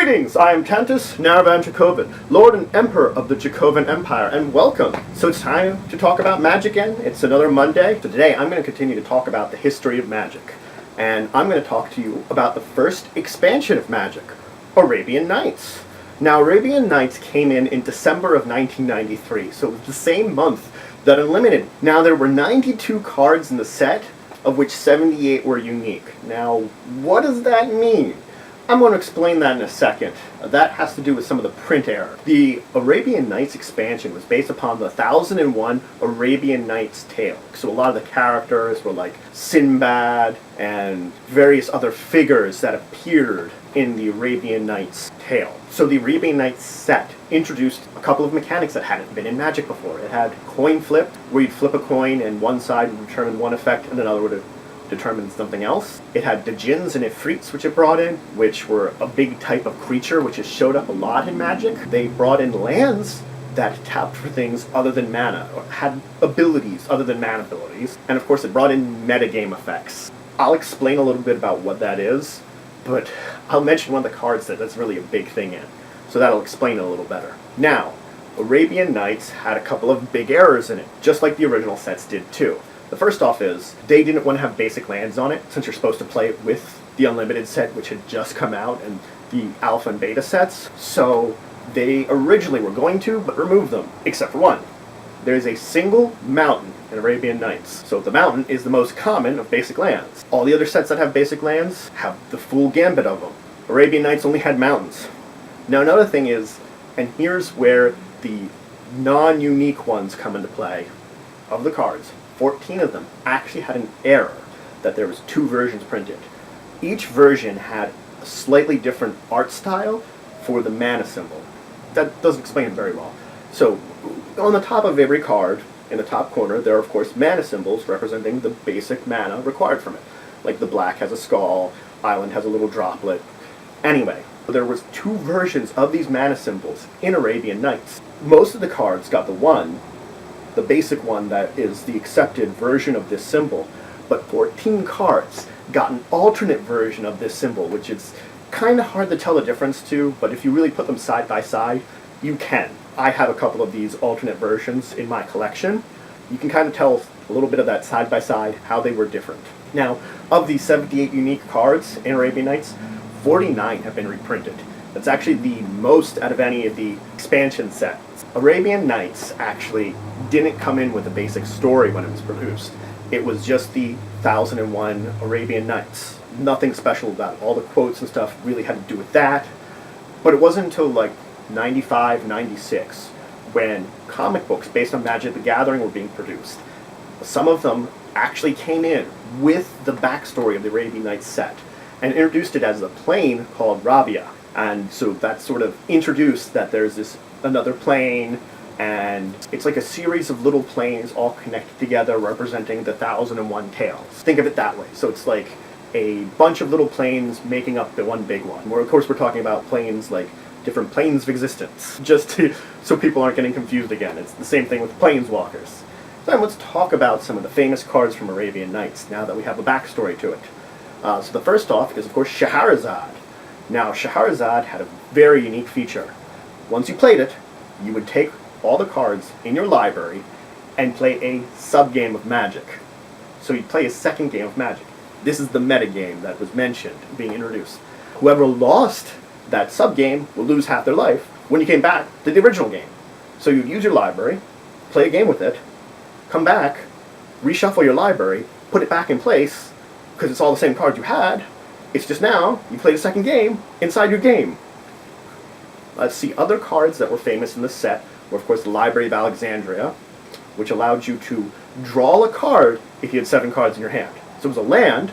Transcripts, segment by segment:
Greetings! I am Tantus Naravan Dracovin, Lord and Emperor of the Dracovin Empire, and welcome! So it's time to talk about magic again. It's another Monday. So today I'm going to continue to talk about the history of magic. And I'm going to talk to you about the first expansion of magic, Arabian Nights. Now, Arabian Nights came in December of 1993, so it was the same month that Unlimited. Now, there were 92 cards in the set, of which 78 were unique. Now, what does that mean? I'm going to explain that in a second. That has to do with some of the print error. The Arabian Nights expansion was based upon the 1001 Arabian Nights tale. So a lot of the characters were like Sinbad and various other figures that appeared in the Arabian Nights tale. So the Arabian Nights set introduced a couple of mechanics that hadn't been in Magic before. It had coin flip, where you'd flip a coin and one side would determine one effect and another would determine something else. It had djinns and ifrits, which it brought in, which were a big type of creature which has showed up a lot in Magic. They brought in lands that tapped for things other than mana, or had abilities other than mana abilities. And of course it brought in metagame effects. I'll explain a little bit about what that is, but I'll mention one of the cards that's really a big thing in. So that'll explain it a little better. Now, Arabian Nights had a couple of big errors in it, just like the original sets did too. The first off is, they didn't want to have basic lands on it, since you're supposed to play it with the Unlimited set, which had just come out, and the Alpha and Beta sets. So they originally were going to, but removed them, except for one. There's a single mountain in Arabian Nights. So the mountain is the most common of basic lands. All the other sets that have basic lands have the full gambit of them. Arabian Nights only had mountains. Now another thing is, and here's where the non-unique ones come into play, of the cards, 14 of them actually had an error that there was two versions printed. Each version had a slightly different art style for the mana symbol. That doesn't explain it very well. So, on the top of every card, in the top corner, there are of course mana symbols representing the basic mana required from it. Like the black has a skull, island has a little droplet. Anyway, there was two versions of these mana symbols in Arabian Nights. Most of the cards got the basic one that is the accepted version of this symbol, but 14 cards got an alternate version of this symbol, which is kind of hard to tell the difference to, but if you really put them side by side, you can. I have a couple of these alternate versions in my collection. You can kind of tell a little bit of that side by side, how they were different. Now, of these 78 unique cards in Arabian Nights, 49 have been reprinted. That's actually the most out of any of the expansion sets. Arabian Nights actually didn't come in with a basic story when it was produced. It was just the 1001 Arabian Nights. Nothing special about it. All the quotes and stuff really had to do with that. But it wasn't until like 95, 96 when comic books based on Magic the Gathering were being produced. Some of them actually came in with the backstory of the Arabian Nights set and introduced it as a plane called Rabia. And so that sort of introduced that there's this another plane, and it's like a series of little planes all connected together representing the 1001 tales. Think of it that way. So it's like a bunch of little planes making up the one big one. Where of course we're talking about planes like different planes of existence, so people aren't getting confused again. It's the same thing with planeswalkers. So let's talk about some of the famous cards from Arabian Nights now that we have a backstory to it. So the first off is of course Scheherazade. Now Scheherazade had a very unique feature. Once you played it, you would take all the cards in your library and play a sub-game of Magic. So you'd play a second game of Magic. This is the metagame that was mentioned, being introduced. Whoever lost that sub-game will lose half their life when you came back to the original game. So you'd use your library, play a game with it, come back, reshuffle your library, put it back in place, because it's all the same cards you had. It's just now, you played a second game inside your game. Let's see, other cards that were famous in the set were, of course, the Library of Alexandria, which allowed you to draw a card if you had 7 cards in your hand. So it was a land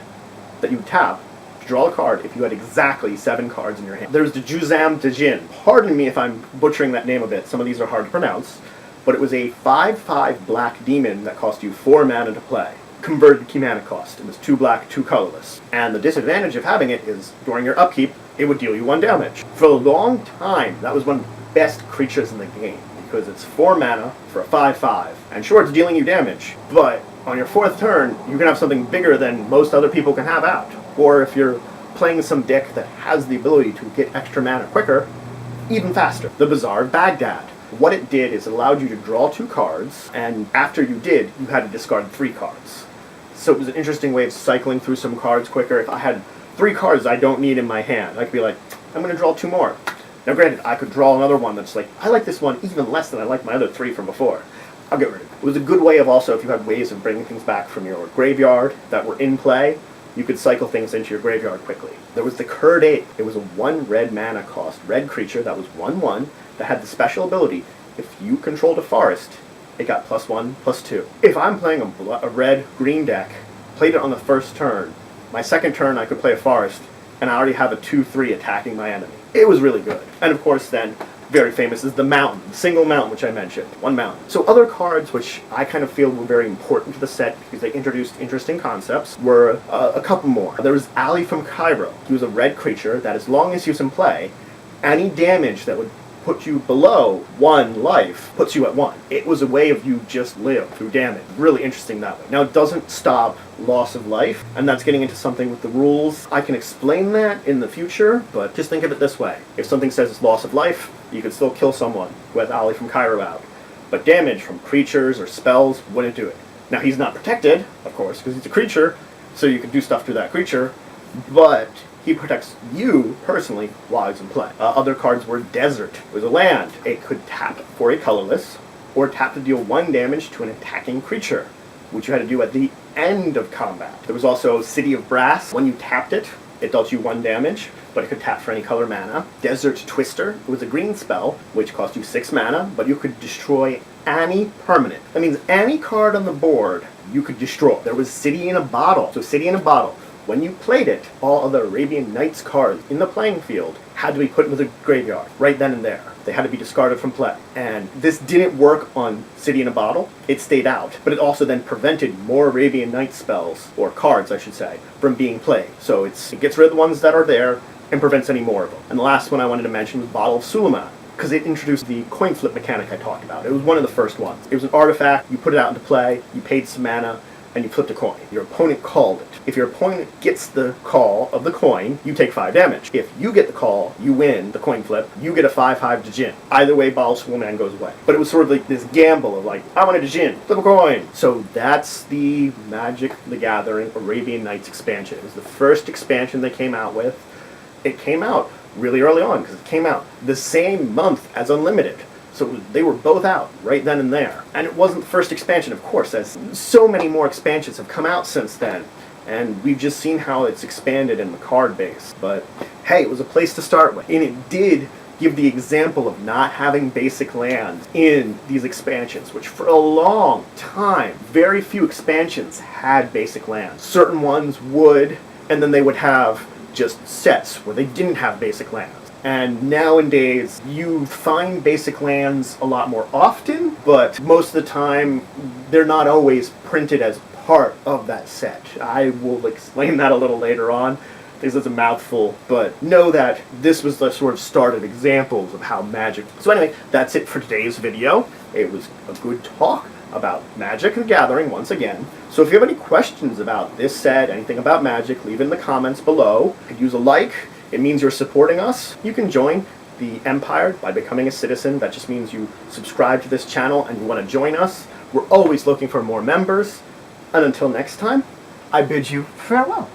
that you would tap to draw a card if you had exactly 7 cards in your hand. There's the Juzam Djinn. Pardon me if I'm butchering that name a bit. Some of these are hard to pronounce. But it was a 5/5 black demon that cost you 4 mana to play. Converted key mana cost. It was 2 black, 2 colorless. And the disadvantage of having it is, during your upkeep, it would deal you 1 damage. For a long time, that was one of the best creatures in the game, because it's 4 mana for a 5/5. And sure, it's dealing you damage, but on your 4th turn, you can have something bigger than most other people can have out. Or if you're playing some deck that has the ability to get extra mana quicker, even faster. The Bazaar of Baghdad. What it did is it allowed you to draw 2 cards, and after you did, you had to discard 3 cards. So it was an interesting way of cycling through some cards quicker. If I had 3 cards I don't need in my hand, I could be like, I'm going to draw 2 more. Now granted, I could draw another one that's like, I like this one even less than I like my other 3 from before. I'll get rid of it. It was a good way of also, if you had ways of bringing things back from your graveyard that were in play, you could cycle things into your graveyard quickly. There was the Kurd 8. It was a 1 red mana cost red creature that was 1/1 that had the special ability, if you controlled a forest, it got +1/+2. If I'm playing a red-green deck, played it on the first turn, my second turn I could play a forest, and I already have a 2/3 attacking my enemy. It was really good. And of course then, very famous is the mountain, the single mountain which I mentioned, 1 mountain. So other cards which I kind of feel were very important to the set because they introduced interesting concepts were a couple more. There was Ali from Cairo. He was a red creature that as long as he was in play, any damage that would put you below 1 life puts you at 1. It was a way of you just live through damage. Really interesting that way. Now it doesn't stop loss of life, and that's getting into something with the rules. I can explain that in the future, but just think of it this way. If something says it's loss of life, you can still kill someone with Ali from Cairo out. But damage from creatures or spells wouldn't do it. Now he's not protected, of course, because he's a creature, so you can do stuff to that creature, but he protects you, personally, while he's in play. Other cards were Desert. It was a land. It could tap for a colorless, or tap to deal 1 damage to an attacking creature, which you had to do at the end of combat. There was also City of Brass. When you tapped it, it dealt you 1 damage, but it could tap for any color mana. Desert Twister. It was a green spell, which cost you 6 mana, but you could destroy any permanent. That means any card on the board you could destroy. There was City in a Bottle. So City in a Bottle. When you played it, all of the Arabian Nights cards in the playing field had to be put into the graveyard, right then and there. They had to be discarded from play. And this didn't work on City in a Bottle. It stayed out. But it also then prevented more Arabian Nights spells, or cards I should say, from being played. So it gets rid of the ones that are there and prevents any more of them. And the last one I wanted to mention was Bottle of Suleiman, because it introduced the coin flip mechanic I talked about. It was one of the first ones. It was an artifact, you put it out into play, you paid some mana, and you flipped a coin. Your opponent called it. If your opponent gets the call of the coin, you take 5 damage. If you get the call, you win the coin flip, you get a 5/5 Djinn. Either way, Bottle of Suleiman goes away. But it was sort of like this gamble of like, I want a Djinn, flip a coin. So that's the Magic the Gathering Arabian Nights expansion. It was the first expansion they came out with. It came out really early on, because it came out the same month as Unlimited. So they were both out right then and there. And it wasn't the first expansion, of course, as so many more expansions have come out since then. And we've just seen how it's expanded in the card base. But hey, it was a place to start with. And it did give the example of not having basic lands in these expansions, which for a long time, very few expansions had basic lands. Certain ones would, and then they would have just sets where they didn't have basic lands. And nowadays, you find basic lands a lot more often, but most of the time, they're not always printed as part of that set. I will explain that a little later on, because it's a mouthful, but know that this was the sort of start of examples of how Magic... So anyway, that's it for today's video. It was a good talk about Magic the Gathering once again. So if you have any questions about this set, anything about Magic, leave it in the comments below. You could use a like. It means you're supporting us. You can join the Empire by becoming a citizen. That just means you subscribe to this channel and you want to join us. We're always looking for more members. And until next time, I bid you farewell.